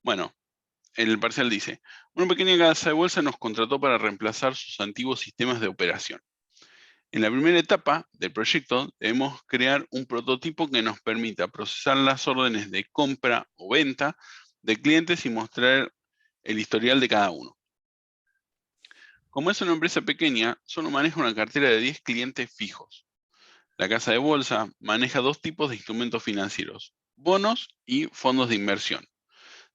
Bueno, el parcial dice, una pequeña casa de bolsa nos contrató para reemplazar sus antiguos sistemas de operación. En la primera etapa del proyecto debemos crear un prototipo que nos permita procesar las órdenes de compra o venta de clientes y mostrar el historial de cada uno. Como es una empresa pequeña, solo maneja una cartera de 10 clientes fijos. La casa de bolsa maneja dos tipos de instrumentos financieros, bonos y fondos de inversión,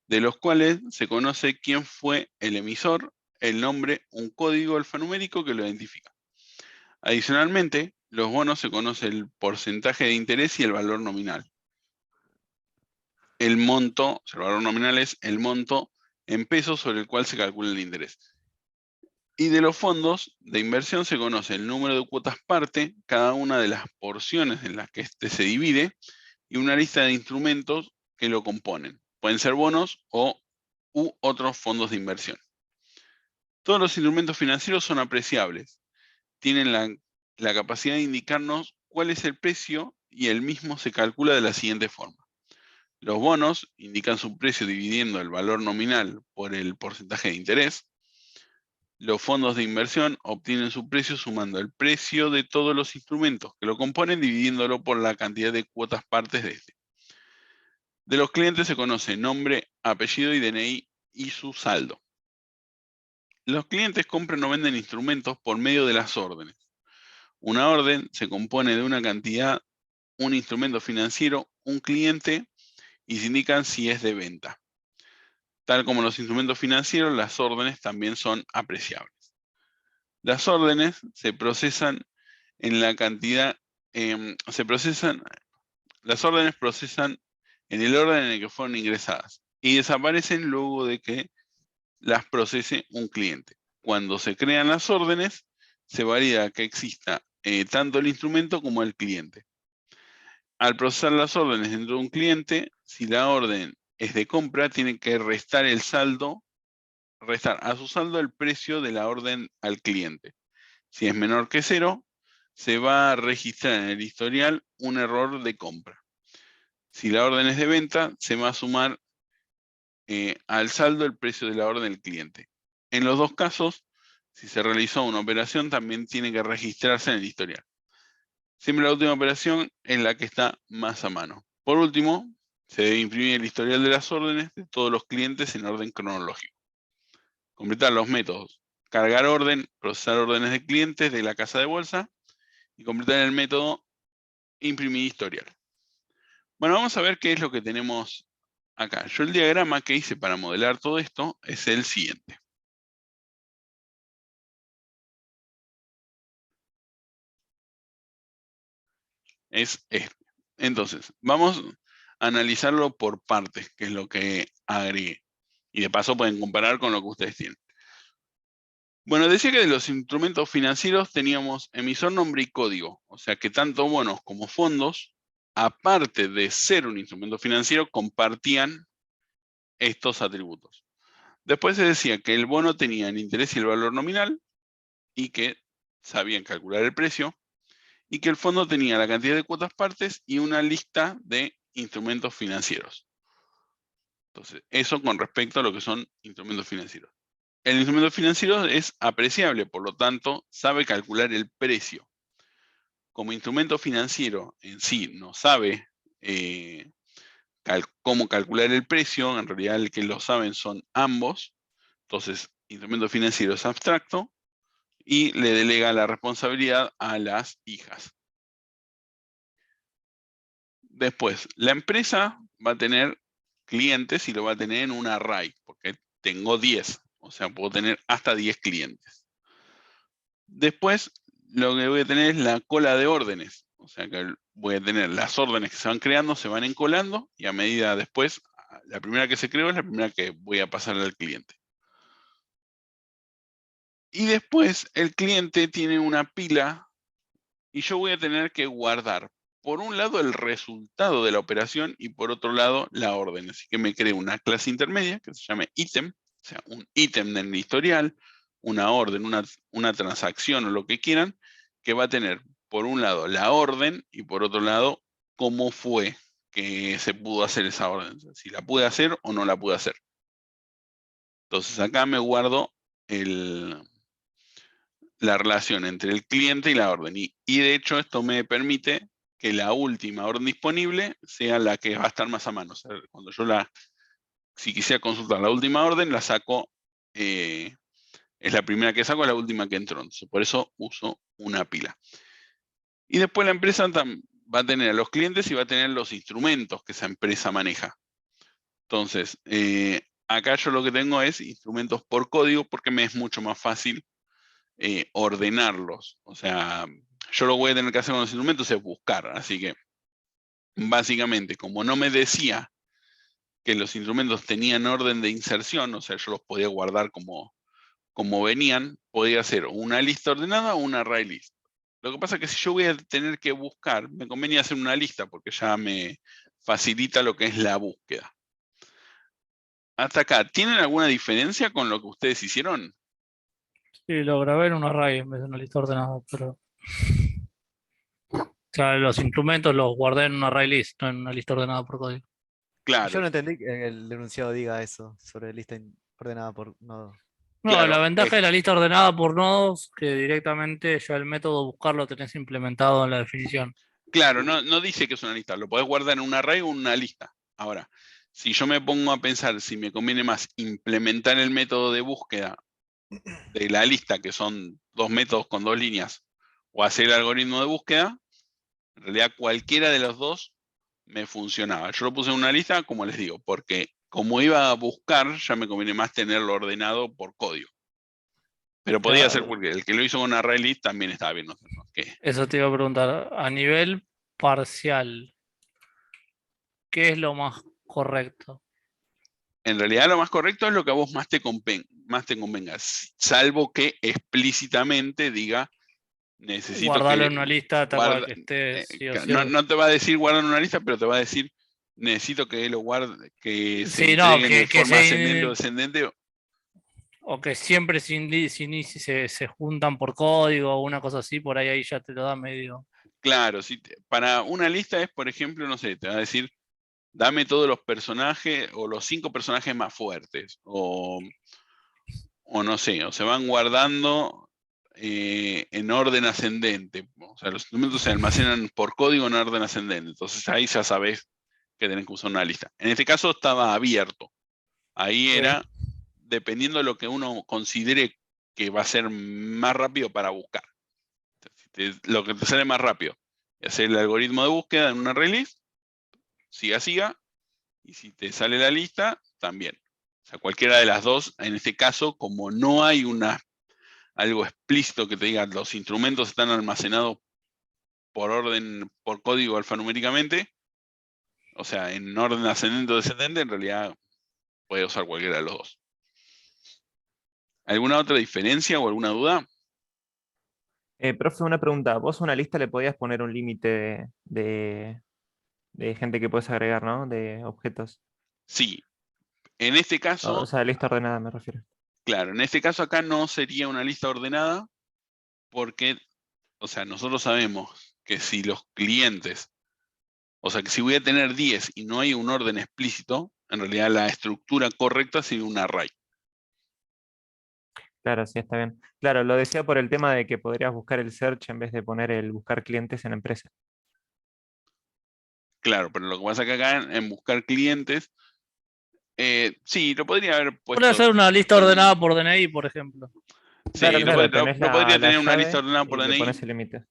de los cuales se conoce quién fue el emisor, el nombre, un código alfanumérico que lo identifica. Adicionalmente, los bonos se conoce el porcentaje de interés y el valor nominal. El monto, o sea, el valor nominal es el monto en pesos sobre el cual se calcula el interés. Y de los fondos de inversión se conoce el número de cuotas parte, cada una de las porciones en las que éste se divide, y una lista de instrumentos que lo componen. Pueden ser bonos u otros fondos de inversión. Todos los instrumentos financieros son apreciables. Tienen la capacidad de indicarnos cuál es el precio y el mismo se calcula de la siguiente forma. Los bonos indican su precio dividiendo el valor nominal por el porcentaje de interés. Los fondos de inversión obtienen su precio sumando el precio de todos los instrumentos que lo componen dividiéndolo por la cantidad de cuotas partes de este. De los clientes se conoce nombre, apellido y DNI y su saldo. Los clientes compran o venden instrumentos por medio de las órdenes. Una orden se compone de una cantidad, un instrumento financiero, un cliente y se indican si es de venta. Tal como los instrumentos financieros, las órdenes también son apreciables. Las órdenes se procesan en la cantidad, las órdenes procesan en el orden en el que fueron ingresadas y desaparecen luego de que las procese un cliente. Cuando se crean las órdenes, se valida que exista tanto el instrumento como el cliente. Al procesar las órdenes dentro de un cliente, si la orden es de compra, tiene que restar a su saldo el precio de la orden al cliente. Si es menor que 0, se va a registrar en el historial un error de compra. Si la orden es de venta, se va a sumar al saldo el precio de la orden del cliente. En los dos casos, si se realizó una operación, también tiene que registrarse en el historial. Siempre la última operación es la que está más a mano. Por último, se debe imprimir el historial de las órdenes de todos los clientes en orden cronológico. Completar los métodos: cargar orden, procesar órdenes de clientes de la casa de bolsa y completar el método imprimir historial. Bueno, vamos a ver qué es lo que tenemos acá. Yo el diagrama que hice para modelar todo esto es el siguiente. Es este. Entonces, vamos a analizarlo por partes, que es lo que agregué. Y de paso pueden comparar con lo que ustedes tienen. Bueno, decía que de los instrumentos financieros teníamos emisor, nombre y código. O sea que tanto bonos como fondos, aparte de ser un instrumento financiero, compartían estos atributos. Después se decía que el bono tenía el interés y el valor nominal y que sabían calcular el precio, y que el fondo tenía la cantidad de cuotas partes y una lista de instrumentos financieros. Entonces, eso con respecto a lo que son instrumentos financieros. El instrumento financiero es apreciable, por lo tanto, sabe calcular el precio. Como instrumento financiero en sí no sabe cómo calcular el precio, en realidad el que lo saben son ambos. Entonces, instrumento financiero es abstracto y le delega la responsabilidad a las hijas. Después, la empresa va a tener clientes y lo va a tener en un array, porque tengo 10, o sea, puedo tener hasta 10 clientes. Después, lo que voy a tener es la cola de órdenes, o sea que voy a tener las órdenes que se van creando, se van encolando, y a medida después, la primera que se creó es la primera que voy a pasar al cliente. Y después, el cliente tiene una pila y yo voy a tener que guardar, por un lado, el resultado de la operación y por otro lado, la orden. Así que me creo una clase intermedia que se llame ítem, o sea, un ítem del historial, una orden, una transacción o lo que quieran, que va a tener, por un lado, la orden y por otro lado, cómo fue que se pudo hacer esa orden. Si la pude hacer o no la pude hacer. Entonces acá me guardo la relación entre el cliente y la orden. Y de hecho esto me permite que la última orden disponible sea la que va a estar más a mano. O sea, cuando yo si quisiera consultar la última orden, la saco, es la primera que saco, es la última que entró. Entonces, por eso uso una pila. Y después la empresa va a tener a los clientes y va a tener los instrumentos que esa empresa maneja. Entonces, acá yo lo que tengo es instrumentos por código porque me es mucho más fácil ordenarlos. O sea, yo lo que voy a tener que hacer con los instrumentos es buscar. Así que, básicamente, como no me decía que los instrumentos tenían orden de inserción, o sea, yo los podía guardar como venían, podía hacer una lista ordenada o una array list. Lo que pasa es que si yo voy a tener que buscar, me convenía hacer una lista porque ya me facilita lo que es la búsqueda. Hasta acá, ¿tienen alguna diferencia con lo que ustedes hicieron? Sí, lo grabé en un array en vez de una lista ordenada, pero claro, los instrumentos los guardé en un array list, no en una lista ordenada por código. Y yo Claro, no entendí que el enunciado diga eso sobre ordenada por nodo. No, la claro, ventaja de la lista ordenada por nodos, que directamente ya el método buscar lo tenés implementado en la definición. claro, no dice que es una lista, lo podés guardar en un array o en una lista. Ahora, si yo me pongo a pensar si me conviene más implementar el método de búsqueda de la lista, que son 2 métodos con 2 líneas, o hacer el algoritmo de búsqueda, en realidad cualquiera de los dos me funcionaba. Yo lo puse en una lista, como les digo, porque como iba a buscar, ya me conviene más tenerlo ordenado por código. Pero podía ser Claro, porque el que lo hizo con array list también estaba bien. eso te iba a preguntar. A nivel parcial, ¿qué es lo más correcto? En realidad lo más correcto es lo que a vos más te convenga, salvo que explícitamente diga, necesito Guardarlo que en una lista tal cual guarda, que esté sí o sí. no te va a decir guardar en una lista, pero te va a decir, necesito que lo guarde, que se Sí, no, entreguen de que forma ascendente o descendente. o que siempre se juntan por código o una cosa así, por ahí ya te lo da medio. Claro, si para una lista es, por ejemplo, no sé, te va a decir, dame todos los personajes o los 5 personajes más fuertes, o no sé, o se van guardando en orden ascendente. O sea, los instrumentos se almacenan por código en orden ascendente. Entonces ahí ya sabes que tenés que usar una lista. En este caso estaba abierto. Ahí Ok. era, dependiendo de lo que uno considere que va a ser más rápido para buscar. Lo que te sale más rápido, hacer el algoritmo de búsqueda en una release, siga, y si te sale la lista, también. O sea, cualquiera de las dos, en este caso, como no hay algo explícito que te diga los instrumentos están almacenados por orden, por código alfanuméricamente, o sea, en orden ascendente o descendente, en realidad puede usar cualquiera de los dos. ¿Alguna otra diferencia o alguna duda? Profe, una pregunta. Vos a una lista le podías poner un límite de gente que puedes agregar, ¿no? De objetos. Sí, en este O caso, sea, lista ordenada me refiero. claro, en este caso acá no sería una lista ordenada porque, o sea, nosotros sabemos que si los clientes, o sea, que si voy a tener 10 y no hay un orden explícito, en realidad la estructura correcta sería un array. Claro, sí, está bien. Claro, lo decía por el tema de que podrías buscar el search en vez de poner el buscar clientes en empresa. Claro, pero lo que pasa es que acá en buscar clientes, sí, lo podría haber Puede puesto hacer una lista ordenada también. por DNI, por ejemplo. Sí, Claro, lo, claro, tenés lo podría la tener una lista llave ordenada por y le pones DNI, el límite.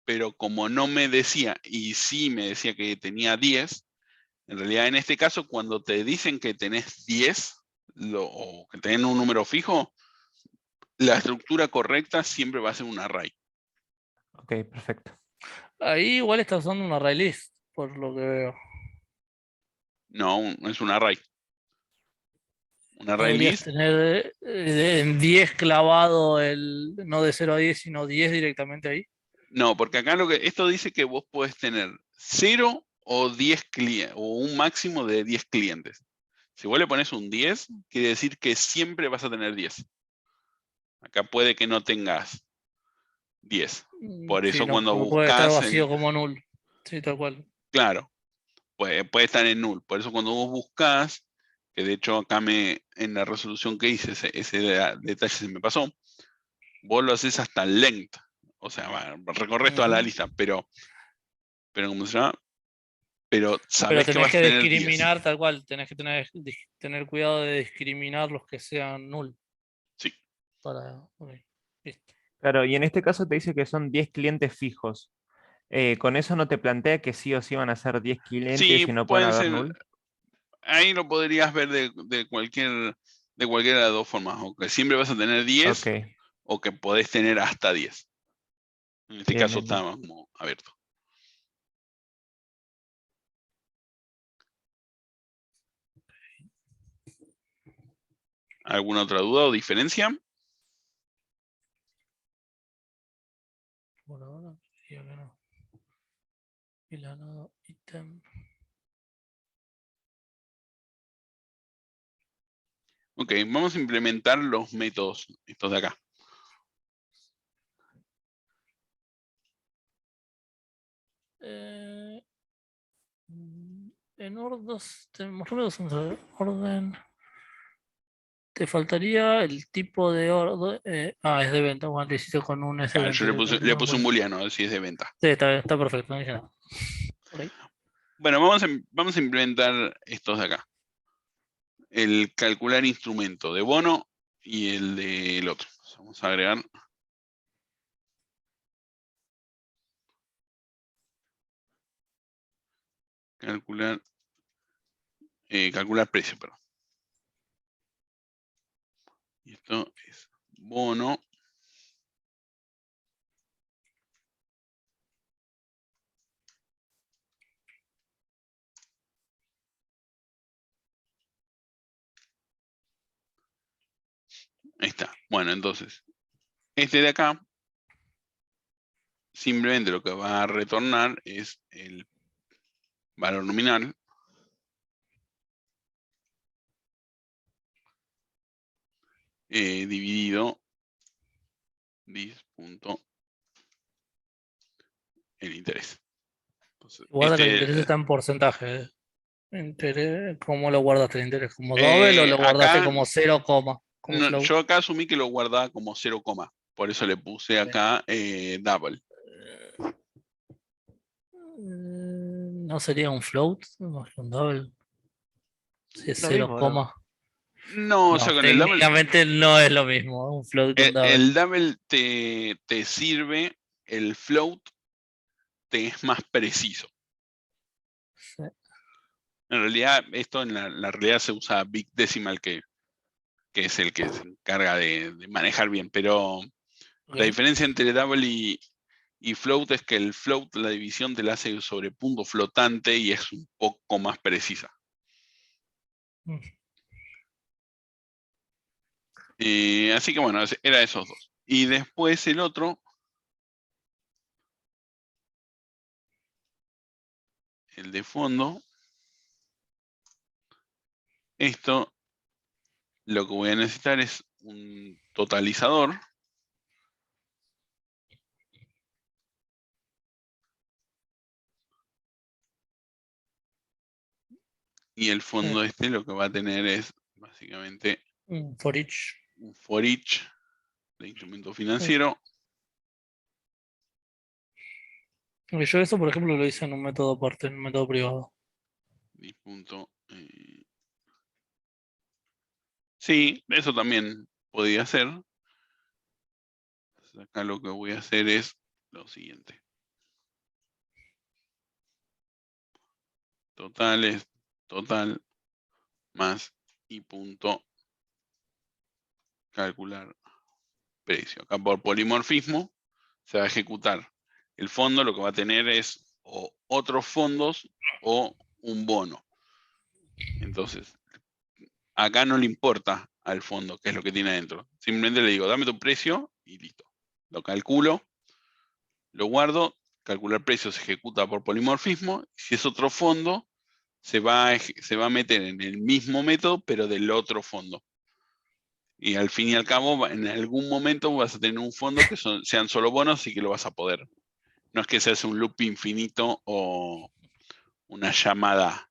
pero como no me decía, y sí me decía que tenía 10, en realidad en este caso, cuando te dicen que tenés 10, o que tenés un número fijo, la estructura correcta siempre va a ser un array. Ok, perfecto. Ahí igual está usando un array list, por lo que veo. No, es un array. Un array Podrías list, tener en 10 clavado el no de 0 a 10 sino 10 directamente ahí. no, porque acá esto dice que vos podés tener 0 o 10 clientes, o un máximo de 10 clientes. Si vos le pones un 10, quiere decir que siempre vas a tener 10. Acá puede que no tengas 10. Por Sí, eso no, cuando no puede estar buscas, vacío como null. Sí, tal cual. claro, puede estar en null. Por eso cuando vos buscas, que de hecho acá en la resolución que hice, ese detalle se me pasó, vos lo haces hasta el length, o sea, recorres toda la lista, pero ¿cómo se llama? Pero Pero sabés que tenés vas que a tener 10. discriminar tal cual, tenés que tener cuidado de discriminar los que sean null. Sí. Ok, listo. Claro, y en este caso te dice que son 10 clientes fijos. ¿Con eso no te plantea que sí o sí van a ser 10 clientes Sí, y no pueden pueden haber ser, null? ahí lo podrías ver de cualquiera de las dos formas, o que siempre vas a tener 10, Ok, o que podés tener hasta 10. En este bien, caso bien, bien. está como abierto. ¿Alguna otra duda o diferencia? Por ahora diría que no. Y la nada ítem. Ok, vamos a implementar los métodos, estos de acá. En orden. Te faltaría el tipo de orden. Es de venta. Bueno, le hiciste con un es de Claro, yo venta. le puse un booleano, a ver si es de venta. Sí, está perfecto, no dije nada. Ok. Bueno, vamos a implementar estos de acá. El calcular instrumento de bono y el del otro. Vamos a agregar. Calcular precio, perdón. Y esto es bono. Ahí está. Bueno, entonces, este de acá, simplemente lo que va a retornar es el valor nominal dividido dis.el interés. Entonces, Guarda que el interés está en porcentaje. ¿Cómo lo guardaste el interés? ¿Como double o lo guardaste acá, como 0, como no, float? yo acá asumí que lo guardaba como 0, por eso le puse acá double. ¿No sería un float? ¿No es un double? Si es Lo 0, mismo, ¿no? No, o no, sea, con el double, técnicamente no es lo mismo un float que un double. el double te sirve, el float te es más preciso. Sí. En realidad, esto en la realidad se usa Big Decimal, que es el que se encarga de manejar bien, pero Ok. la diferencia entre double y float es que el float, la división te la hace sobre punto flotante y es un poco más precisa. Mm. Así que bueno, era esos dos. Y después el otro, el de fondo, esto lo que voy a necesitar es un totalizador. Y el fondo este lo que va a tener es básicamente For each. un for each de instrumento financiero. Yo eso, por ejemplo, lo hice en un método aparte, en un método privado. Sí, eso también podía ser. Entonces acá lo que voy a hacer es lo siguiente. Total es total más y punto calcular precio. Acá por polimorfismo se va a ejecutar el fondo, lo que va a tener es o otros fondos o un bono. Entonces, acá no le importa al fondo qué es lo que tiene adentro. Simplemente le digo, dame tu precio y listo. Lo calculo, lo guardo, calcular precio se ejecuta por polimorfismo. Si es otro fondo, se va a meter en el mismo método, pero del otro fondo. Y al fin y al cabo, en algún momento vas a tener un fondo que sean solo bonos y que lo vas a poder. No es que se hace un loop infinito o una llamada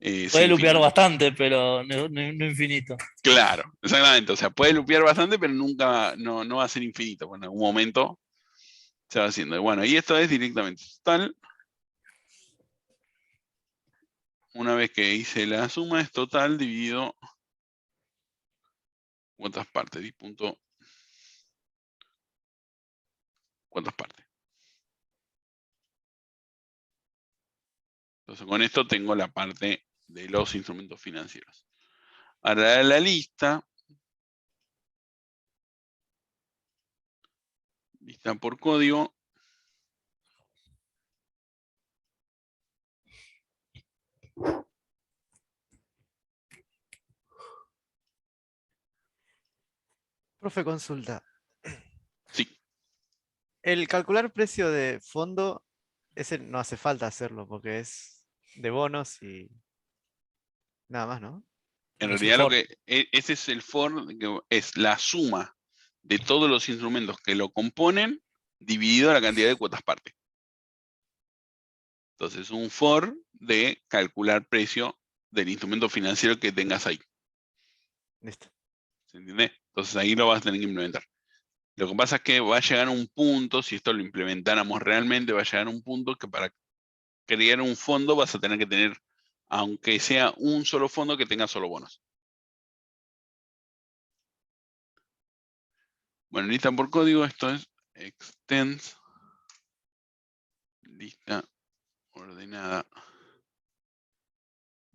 Puede sin lupear fin. bastante, pero no infinito. Claro, exactamente. O sea, puede lupear bastante, pero nunca, no va a ser infinito. Bueno, en algún momento se va haciendo. Y bueno, y esto es directamente total. Una vez que hice la suma, es total dividido cuántas partes, cuántas partes. Entonces con esto tengo la parte de los instrumentos financieros. Ahora la lista por código. Profe, consulta. Sí, El calcular precio de fondo, ese no hace falta hacerlo porque es de bonos y nada más, ¿no? en Es un realidad for. ese es el for, que es la suma de todos los instrumentos que lo componen dividido la cantidad de cuotas parte. Entonces, un for de calcular precio del instrumento financiero que tengas ahí. Listo. ¿Se entiende? Entonces ahí lo vas a tener que implementar. Lo que pasa es que va a llegar a un punto, si esto lo implementáramos realmente, va a llegar a un punto que para crear un fondo vas a tener que tener, aunque sea un solo fondo que tenga solo bonos. Bueno, lista por código, esto es extends lista ordenada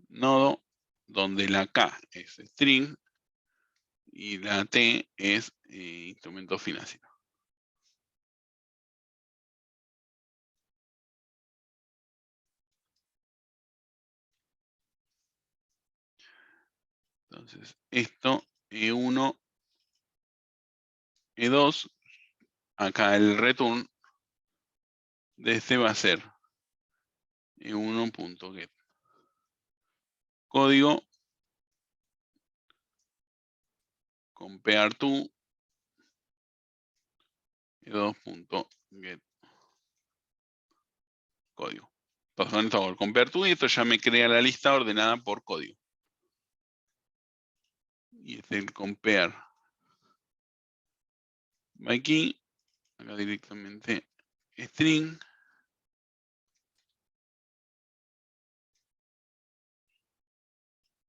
nodo, donde la K es string y la T es instrumento financiero. Entonces, esto E1, E2, acá el return de este va a ser E1.get. Código compare to E2.get código. Entonces, con esto hago el compare to y esto ya me crea la lista ordenada por código. Y este es el compare by key, acá directamente string.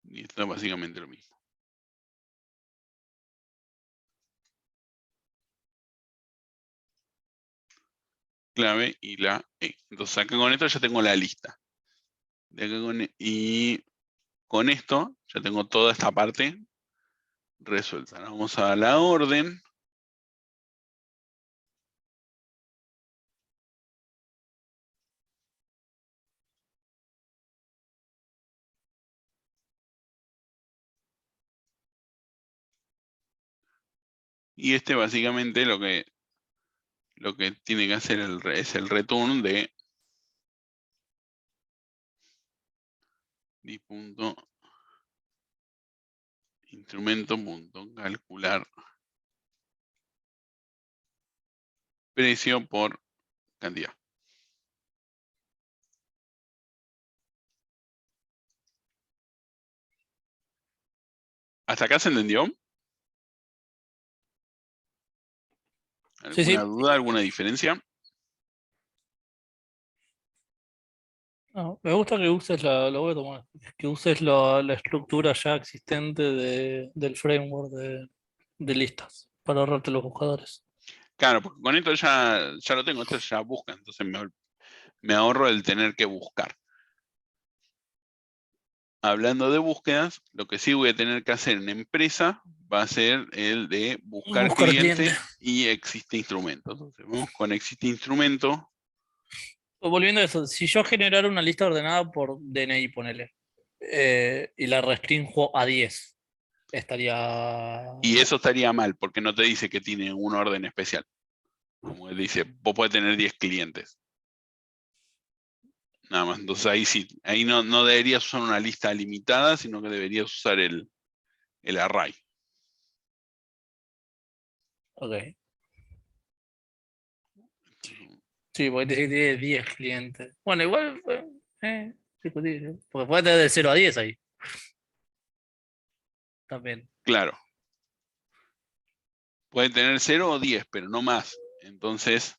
Y esto es básicamente lo mismo. Clave y la E. Entonces acá con esto ya tengo la lista. Y con esto ya tengo toda esta parte resuelta. Ahora vamos a la orden. Y este básicamente lo que tiene que hacer es el return de instrumento.calcular precio por cantidad. ¿Hasta acá se entendió? Sí, ¿Alguna duda, alguna diferencia? No, me gusta que uses lo voy a tomar, que uses la estructura ya existente del framework de listas para ahorrarte los buscadores. Claro, porque con esto ya lo tengo, esto ya busca, entonces me ahorro el tener que buscar. Hablando de búsquedas, lo que sí voy a tener que hacer en empresa va a ser el de buscar Buscar cliente cliente. y existe instrumento. Entonces, vamos con existe instrumento. Volviendo a eso, si yo generara una lista ordenada por DNI, ponele, y la restringo a 10, estaría... Y eso estaría mal, porque no te dice que tiene un orden especial. Como él dice, vos podés tener 10 clientes. Nada más. Entonces ahí sí, ahí no deberías usar una lista limitada, sino que deberías usar el array. Ok. Sí, porque dice que tiene 10 clientes. Bueno, igual Porque puede tener de 0 a 10 ahí. También. Claro. Puede tener 0 o 10, pero no más. Entonces,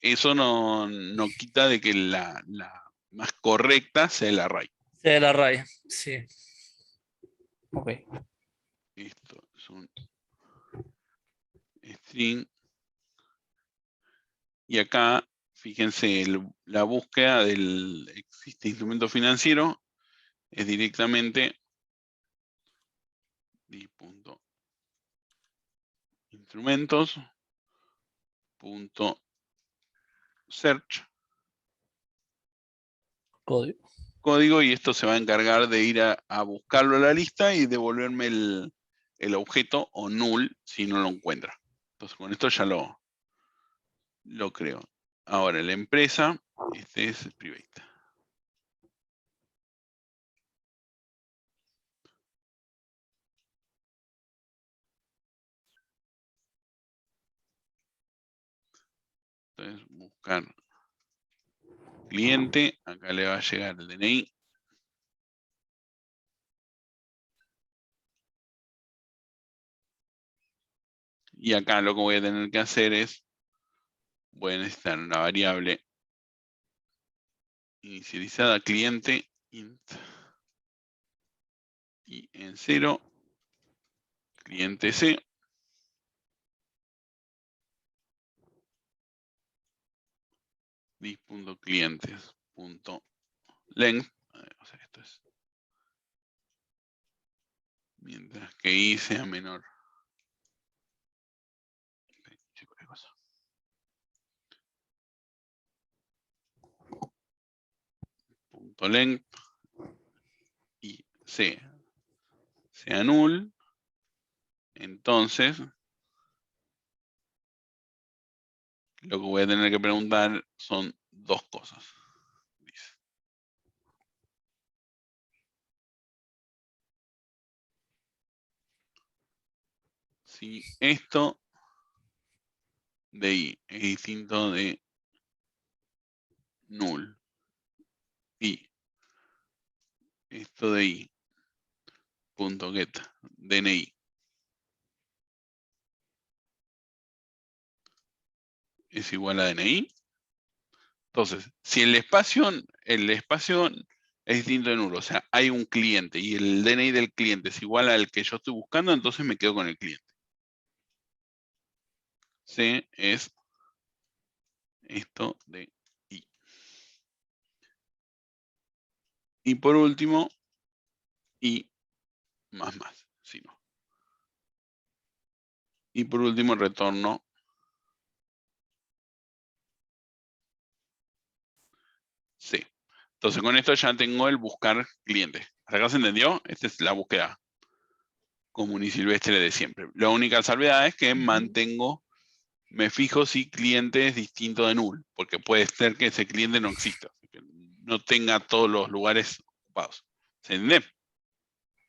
eso no quita de que la más correcta sea el array. Sea el array, sí. Ok. Esto es un string. Y acá, fíjense, la búsqueda del existe instrumento financiero es directamente instrumentos.search código, y esto se va a encargar de ir a buscarlo a la lista y devolverme el objeto o null si no lo encuentra. Entonces con esto ya lo creo. Ahora la empresa, este es private. Entonces buscar cliente, acá le va a llegar el DNI. Y acá lo que voy a tener que hacer es, voy a necesitar una variable inicializada cliente int y en 0 cliente C dis.clientes.length, o sea, esto es mientras que i sea menor. Punto length y c sea null, entonces lo que voy a tener que preguntar son dos cosas. Dice. Si esto de i es distinto de null y esto de i punto get DNI es igual a DNI, entonces si el espacio es distinto de nulo, o sea, hay un cliente y el DNI del cliente es igual al que yo estoy buscando, entonces me quedo con el cliente. C es esto de i. Y por último, i más, si no. Y por último retorno C. Entonces con esto ya tengo el buscar cliente. ¿Hasta acá se entendió? Esta es la búsqueda común y silvestre de siempre. La única salvedad es que me fijo si cliente es distinto de null, porque puede ser que ese cliente no exista, que no tenga todos los lugares ocupados. ¿Se entiende?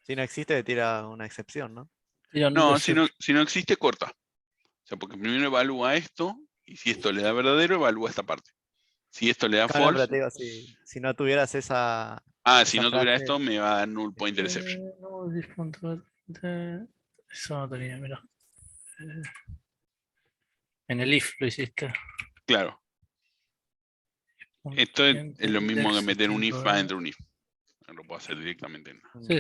Si no existe, te tira una excepción, ¿no? No, si no existe, corta. O sea, porque primero evalúa esto, y si esto le da verdadero, evalúa esta parte. Si esto le da Claro, false, pero te digo, si no tuvieras esa, si esa no tuviera frase, esto, me va a dar null pointer exception. Eso no tenía, mira. En el if lo hiciste. Claro. Esto es lo mismo que meter un if adentro de un if. Lo puedo hacer directamente. Sí.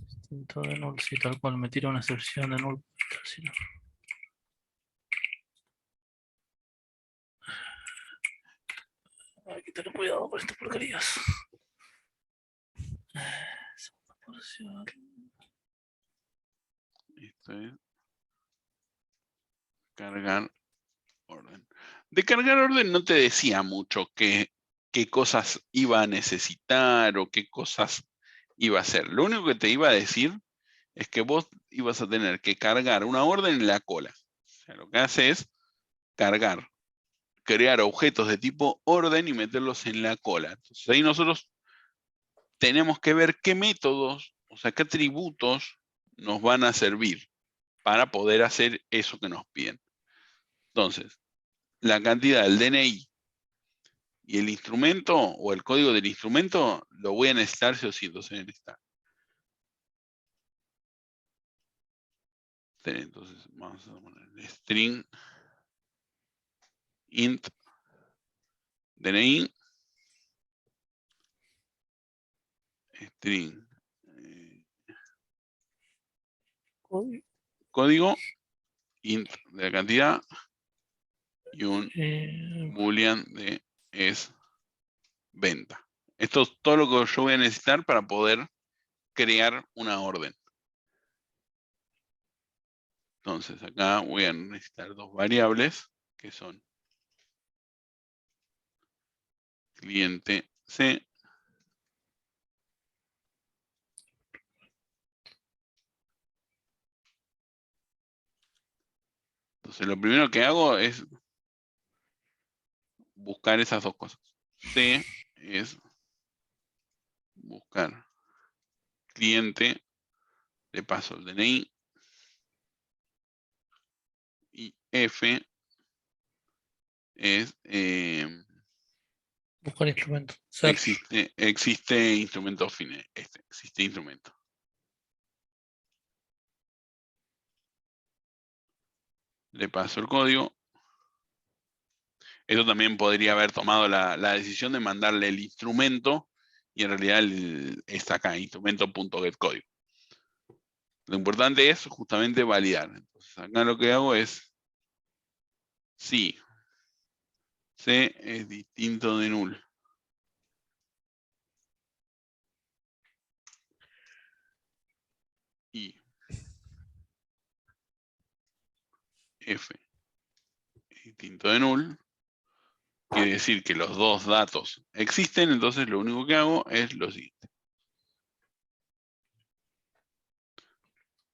Distinto de null, sí, tal cual, me tira una excepción de null. Si no. Hay que tener cuidado con estas porquerías. Esto es cargar orden. De cargar orden no te decía mucho qué cosas iba a necesitar o qué cosas iba a hacer. Lo único que te iba a decir es que vos ibas a tener que cargar una orden en la cola. O sea, lo que hace es cargar, crear objetos de tipo orden y meterlos en la cola. Entonces ahí nosotros tenemos que ver qué métodos, o sea, qué atributos nos van a servir para poder hacer eso que nos piden. Entonces, la cantidad del DNI y el instrumento o el código del instrumento lo voy a necesitar sí o sí. Entonces, entonces vamos a poner string int DNI string código int de la cantidad y un boolean de es venta. Esto es todo lo que yo voy a necesitar para poder crear una orden. Entonces acá voy a necesitar dos variables que son cliente C entonces lo primero que hago es buscar esas dos cosas. C es buscar cliente, le paso el DNI, y F es Buscar instrumento. Search. existe instrumento existe instrumento. Le paso el código. Esto también podría haber tomado la decisión de mandarle el instrumento y en realidad está acá, instrumento.getCódigo. Lo importante es justamente validar. Entonces acá lo que hago es si C es distinto de null y F es distinto de null, quiere decir que los dos datos existen, entonces lo único que hago es lo siguiente.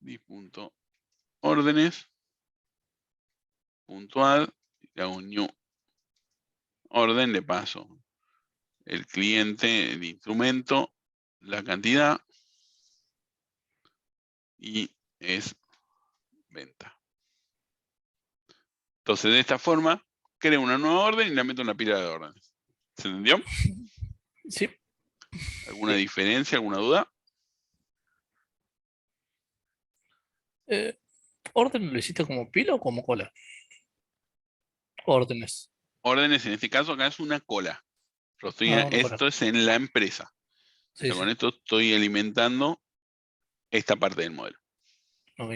Dis.órdenes .add, y hago un new orden, le paso el cliente, el instrumento, la cantidad y es venta. Entonces de esta forma creo una nueva orden y la meto en la pila de órdenes. ¿Se entendió? Sí. ¿Alguna diferencia, alguna duda? ¿Orden lo hiciste como pila o como cola? Órdenes. Órdenes en este caso acá es una cola. Una cola. Esto es en la empresa. Sí, Con sí. esto estoy alimentando esta parte del modelo. Ok.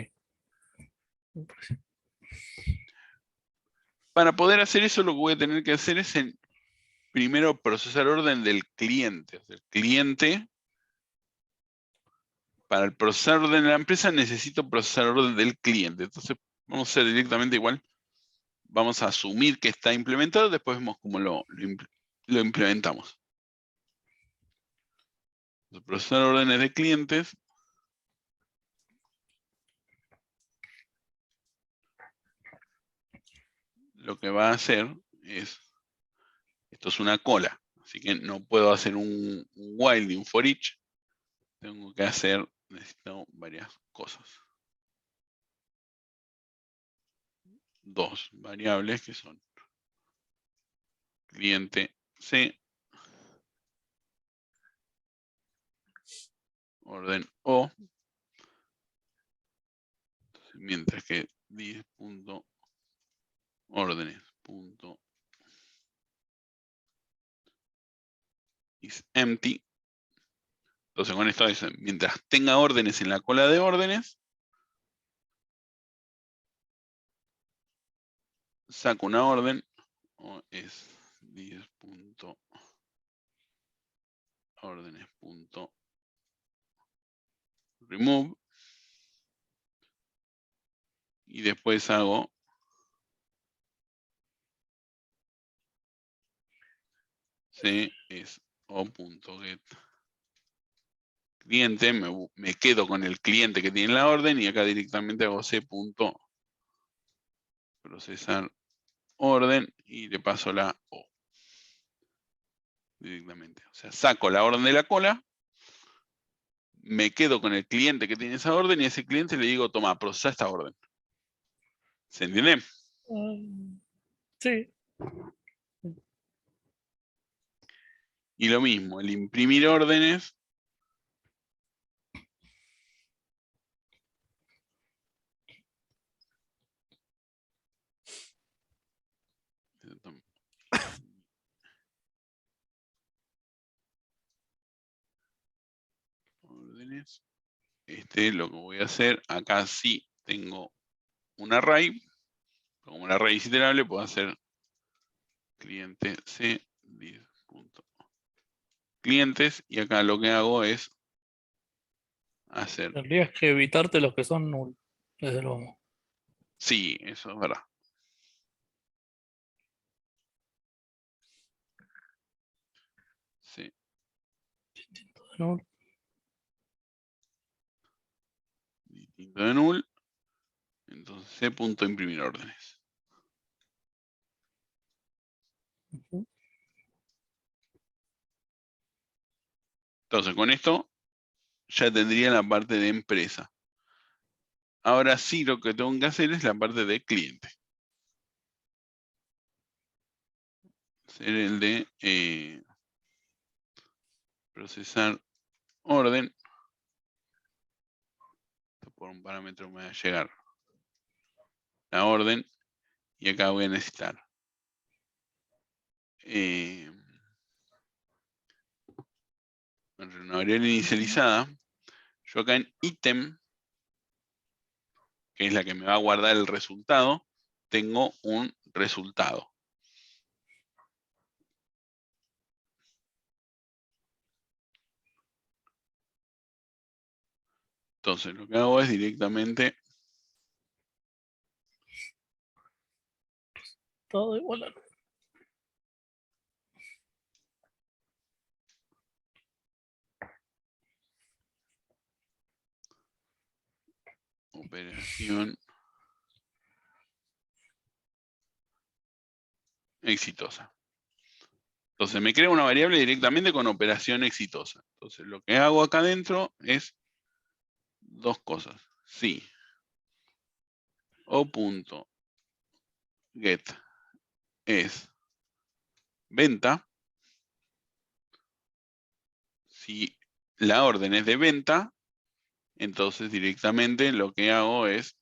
Para poder hacer eso, lo que voy a tener que hacer es primero procesar orden del cliente. O sea, el cliente, para el procesar orden de la empresa, necesito procesar orden del cliente. Entonces, vamos a hacer directamente igual. Vamos a asumir que está implementado, después vemos cómo lo implementamos. Entonces, procesar órdenes de clientes. Lo que va a hacer es, esto es una cola, así que no puedo hacer un while ni un for each. Tengo que hacer, necesito varias cosas. Dos variables que son cliente C, orden O, mientras que dis.órdenes.is empty. Entonces con esto es, mientras tenga órdenes en la cola de órdenes, saco una orden, o es dis.órdenes.remove, y después hago C es o.get cliente, me quedo con el cliente que tiene la orden y acá directamente hago C.procesar orden y le paso la O directamente. O sea, saco la orden de la cola, me quedo con el cliente que tiene esa orden y a ese cliente le digo, toma, procesa esta orden. ¿Se entiende? Sí. Y lo mismo, el imprimir órdenes. Órdenes. Lo que voy a hacer, acá sí tengo un array. Como un array es iterable, puedo hacer cliente c clientes, y acá lo que hago es hacer. Tendrías que evitarte los que son null, desde luego. Sí, eso es verdad. Sí. Null. Distinto de null. Entonces c punto imprimir órdenes. Ujú. Entonces con esto ya tendría la parte de empresa. Ahora sí lo que tengo que hacer es la parte de cliente. Ser el de procesar orden. Por un parámetro me va a llegar la orden. Y acá voy a necesitar una variable inicializada. Yo acá en ítem, que es la que me va a guardar el resultado, tengo un resultado. Entonces lo que hago es directamente Todo igual a null. operación exitosa. Entonces me crea una variable directamente con operación exitosa. Entonces lo que hago acá adentro es dos cosas. Sí. O.get es venta. Si la orden es de venta, entonces directamente lo que hago es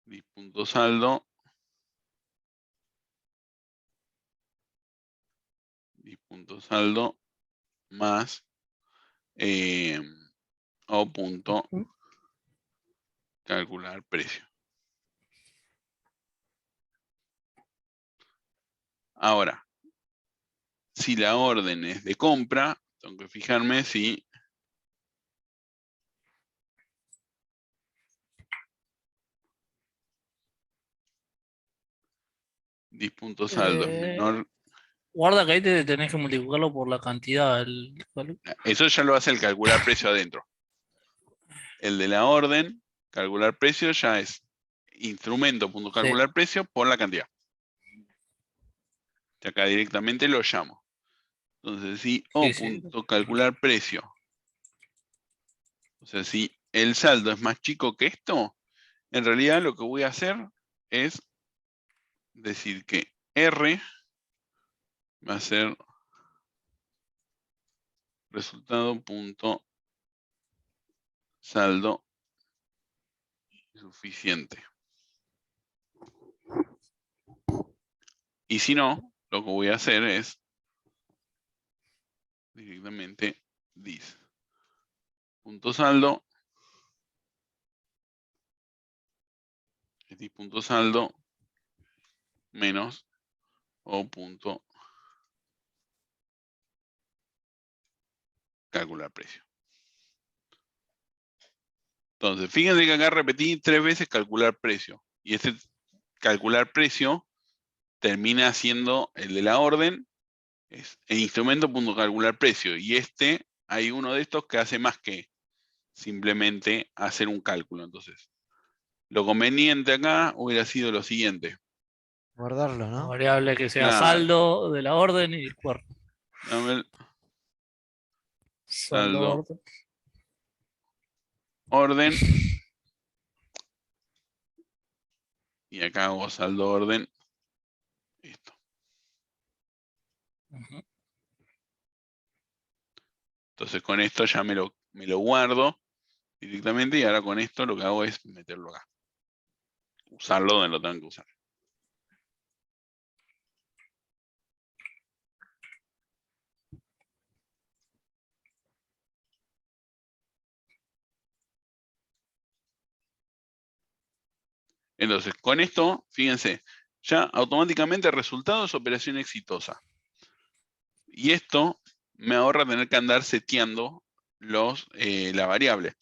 dis.saldo más o punto Ujú. calcular precio. Ahora, si la orden es de compra, tengo que fijarme si dis.saldo es menor. Guarda que ahí tenés que multiplicarlo por la cantidad. Eso ya lo hace el calcular precio adentro. El de la orden, calcular precio, ya es instrumento.calcular precio por la cantidad. Y acá directamente lo llamo. Entonces, si o.calcular precio, o sea, si el saldo es más chico que esto, en realidad lo que voy a hacer es decir que R va a ser resultado.saldo suficiente. Y si no, lo que voy a hacer es directamente dis.saldo es dis.saldo menos o.calcular precio. Entonces, fíjense que acá repetí 3 veces calcular precio. Y este calcular precio termina siendo el de la orden, es el instrumento.calcular precio. Y hay uno de estos que hace más que simplemente hacer un cálculo. Entonces, lo conveniente acá hubiera sido lo siguiente. Guardarlo, Una ¿no? variable que sea Claro. saldo de la orden y cuerpo. Dame el Saldo saldo orden. orden. Y acá hago saldo orden. Esto. Ujú. Entonces con esto ya me lo guardo directamente y ahora con esto lo que hago es meterlo acá. Usarlo donde lo tengan que usar. Entonces, con esto, fíjense, ya automáticamente el resultado es operación exitosa. Y esto me ahorra tener que andar seteando la variable.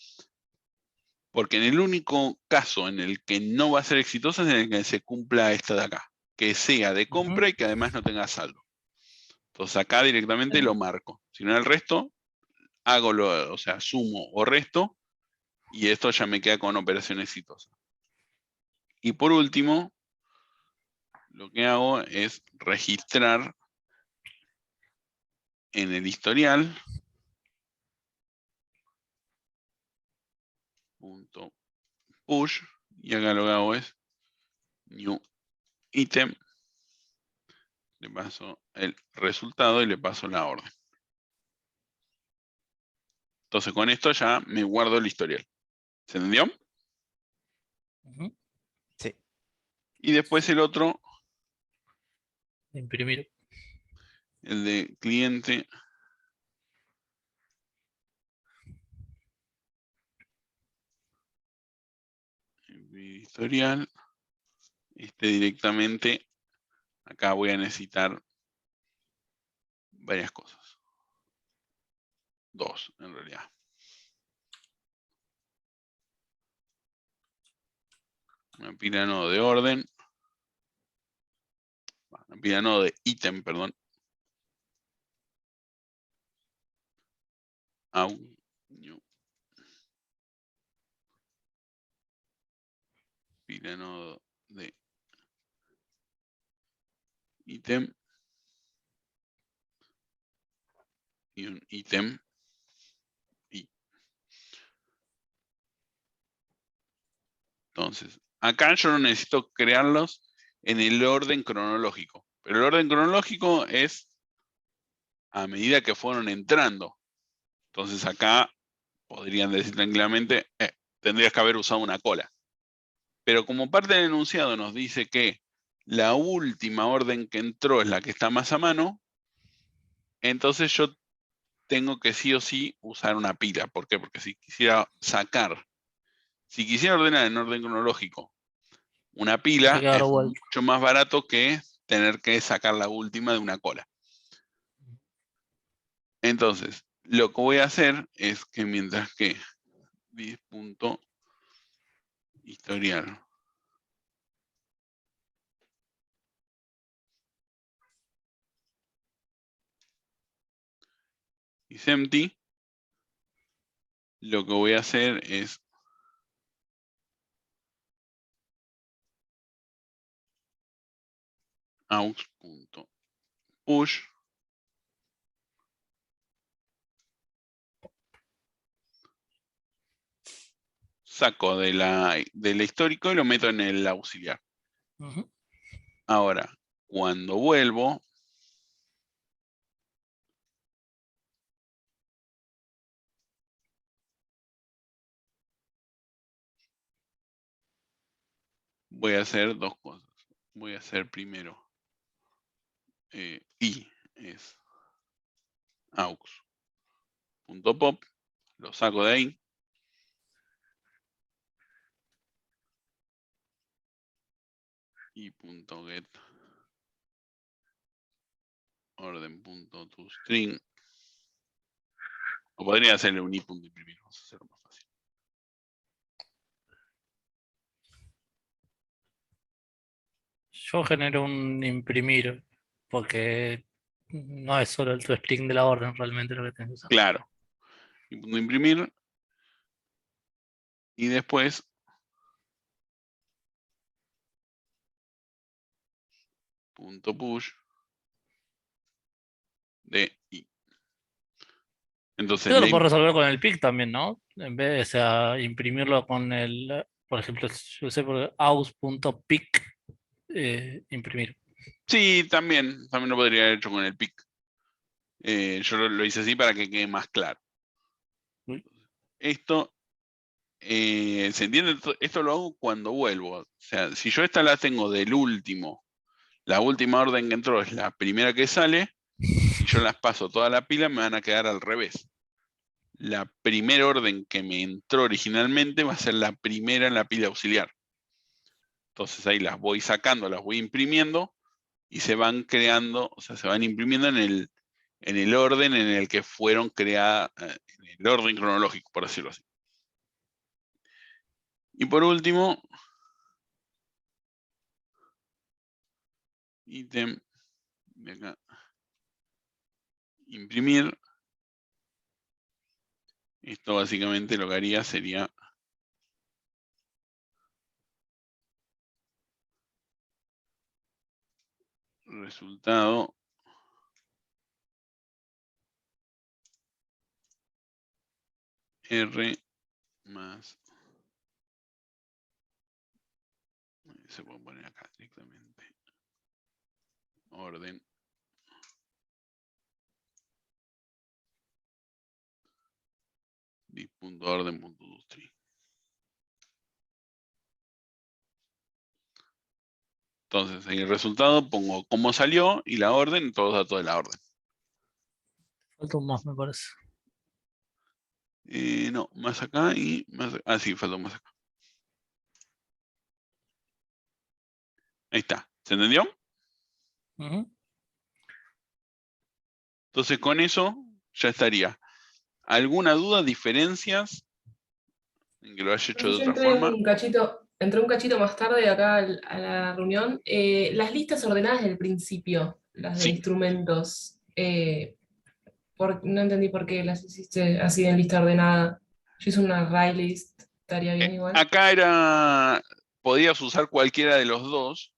Porque en el único caso en el que no va a ser exitosa es en el que se cumpla esta de acá. Que sea de compra y que además no tenga saldo. Entonces acá directamente lo marco. Si no, el resto, o sea, sumo o resto. Y esto ya me queda con operación exitosa. Y por último, lo que hago es registrar en el historial punto push, y acá lo que hago es new item, le paso el resultado y le paso la orden. Entonces con esto ya me guardo el historial. ¿Se entendió? Ujú. Sí. Y después el otro, Imprimir. el de cliente. Historial. Directamente, acá voy a necesitar varias cosas. Dos, en realidad. Una pila no de orden. Una pila no de ítem, perdón. New. Pila no de ítem. Y un ítem. Entonces, acá yo no necesito crearlos en el orden cronológico. Pero el orden cronológico es a medida que fueron entrando. Entonces acá podrían decir tranquilamente, tendrías que haber usado una cola. Pero como parte del enunciado nos dice que la última orden que entró es la que está más a mano, entonces yo tengo que sí o sí usar una pila. ¿Por qué? Porque si quisiera ordenar en orden cronológico una pila, Hay que dar es vuelta. mucho más barato que tener que sacar la última de una cola. Entonces, lo que voy a hacer es que mientras que dis.historial is empty, lo que voy a hacer es aux.push saco del histórico y lo meto en el auxiliar. Ujú. Ahora, cuando vuelvo, voy a hacer dos cosas. Voy a hacer primero i es aux.pop, lo saco de ahí. I.get orden.toString. O podría hacerle un i.imprimir, vamos a hacerlo más fácil. Yo genero un imprimir porque no es solo el toString de la orden realmente lo que tengo que usar. Claro. I.imprimir. Y después .push de i. Entonces, Eso lo puedo resolver con el pic también, ¿no? En vez de imprimirlo con el Por ejemplo, yo sé por aus.pic imprimir. Sí, también lo podría haber hecho con el pic. Yo lo hice así para que quede más claro. Uy. Esto, ¿se entiende? Esto lo hago cuando vuelvo. O sea, si yo esta la tengo del último, la última orden que entró es la primera que sale, y yo las paso toda la pila, me van a quedar al revés. La primera orden que me entró originalmente va a ser la primera en la pila auxiliar. Entonces ahí las voy sacando, las voy imprimiendo, y se van creando, o sea, se van imprimiendo en el orden en el que fueron creadas, en el orden cronológico, por decirlo así. Y por último, ítem de acá, imprimir. Esto básicamente lo que haría sería resultado R más, se puede poner acá directamente, orden div.orden.toString. Entonces, en el resultado pongo cómo salió y la orden y todos los datos de la orden. Falta un más, me parece. No, más acá y más acá. Ah, sí, falta más acá. Ahí está. ¿Se entendió? Ujú. Entonces, con eso ya estaría. ¿Alguna duda, diferencias en que lo haya hecho de Yo otra forma? entré un cachito más tarde acá a la reunión. Las listas ordenadas del principio, las de Sí. instrumentos, no entendí por qué las hiciste así en lista ordenada. Yo hice una array list, estaría bien igual. Acá podías usar cualquiera de los dos.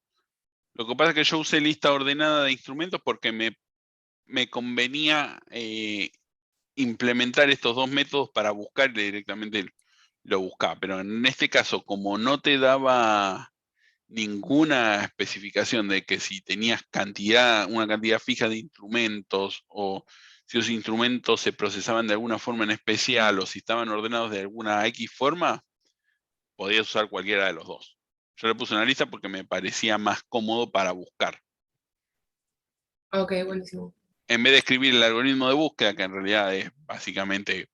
Lo que pasa es que yo usé lista ordenada de instrumentos porque me convenía implementar estos dos métodos para buscar y directamente lo buscaba. Pero en este caso, como no te daba ninguna especificación de que si tenías una cantidad fija de instrumentos, o si los instrumentos se procesaban de alguna forma en especial, o si estaban ordenados de alguna X forma, podías usar cualquiera de los dos. Yo le puse una lista porque me parecía más cómodo para buscar. Ok, buenísimo. En vez de escribir el algoritmo de búsqueda, que en realidad es básicamente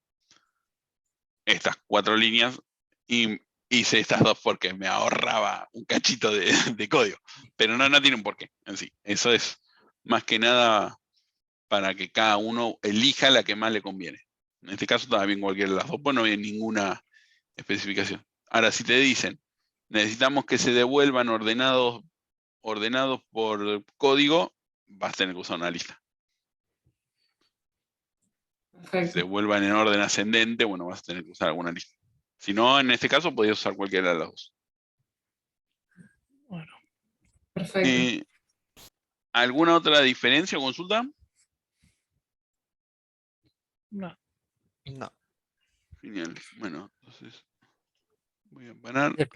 estas 4 líneas, y hice estas 2 porque me ahorraba un cachito de código. Pero no tiene un porqué en sí. Eso es más que nada para que cada uno elija la que más le conviene. En este caso estaba bien cualquiera de las dos, pues no había ninguna especificación. Ahora, si te dicen, necesitamos que se devuelvan ordenados por código, vas a tener que usar una lista. Se Perfecto. devuelvan en orden ascendente, bueno, vas a tener que usar alguna lista. Si no, en este caso podías usar cualquiera de las dos. Bueno, Perfecto. ¿Alguna otra diferencia o consulta? no. No. Genial. Bueno, entonces voy a parar.